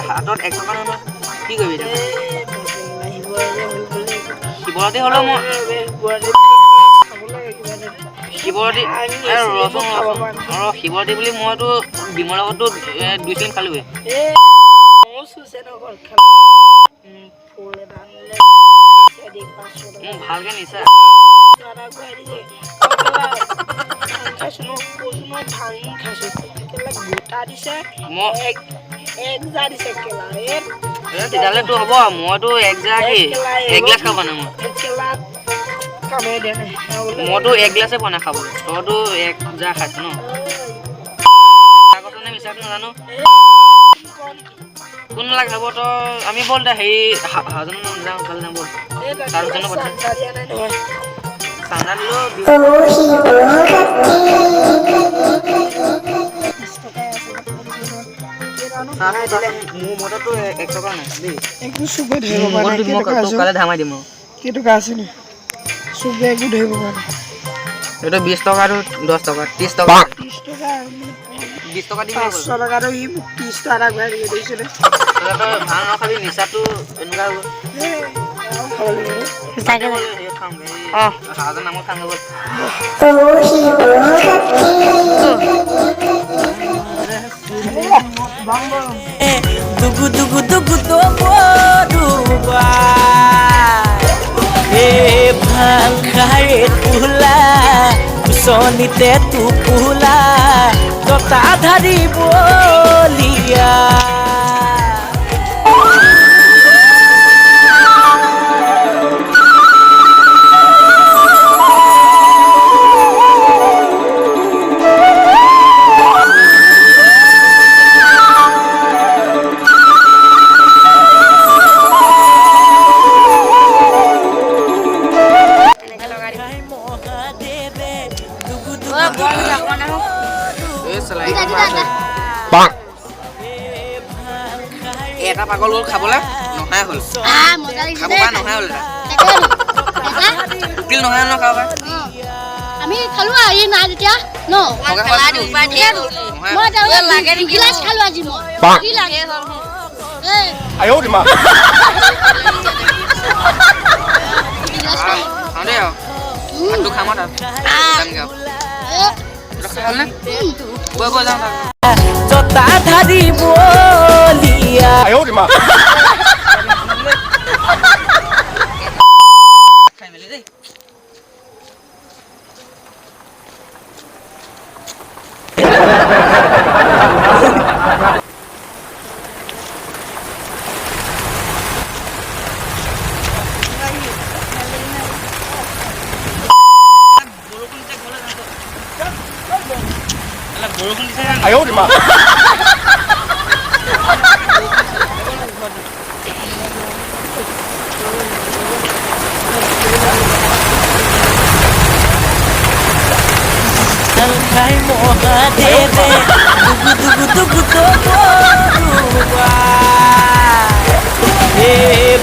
হাতত 1 টকা নহয় কি কৰিবি এতিয়া শিৱৰাত্ৰি হ'লেও মই শিৱৰাত্ৰি শিৱৰাত্ৰি বুলি মইতো ডিমৰ লগতো 2 চিন খালোৱে ভালকে নিছা তেতিয়াহ'লে তো হ'ব মইতো 1 গিলাচ খাব না মইতো 1 গিলাচে বনাই খাব তইতো 1 জাৰ খাইছ ন আগতে মিছাটো নাজানো কোন নালাগে হ'ব তো আমি বল দে হেৰি হাজন যাওঁ ভাল যাওঁ বল তাৰজনৰ কথা চান্দা দিলো মোৰ মতেতো 1 টকা নাই দেই একো চুবে ধৰিব পৰা নাই কালে ধামাই দিম কেই টকা আছে নি চুবে একো ধৰিব পৰা নাই এইটো 20 টকা আৰু 10 টকা 30 টকা 30 টকা 20 টকা দিবি 500 টকা আৰু 30 টকা ঘূৰাই দি দিছে নে তই ভাল নাখাবি নিচাটো এনেকুৱা হ'ব সঁচাকে হাজন নামৰ খাম গ'ল দুগু দুগু দুগু তো মৰুবা এ ভাং খাৰে পুলা কুচনিতে তু পুলা ততা ধাৰি বলিয়া এটা পাগল গ'ল খাবলৈ নহয় হ'ল খাব পৰা নহয় হ'ল উকিল নহয় ন খাব আমি খালো আৰু নাই তেতিয়া ন মই লাগে গিলাচ খালো আজি মই কি লাগে আই ঐ মা খাওঁ দেই আৰু ভাতটো খাম আৰু খালে গৈ গৈ যাওঁ জতা ধাৰি বলিয়া আই ঐ মা খাই মেলি দেই বৰষুণ দিছে আই ঐ মা খাই মহাদেৱে দুগু দুগু দুগু তো মৰুবা এ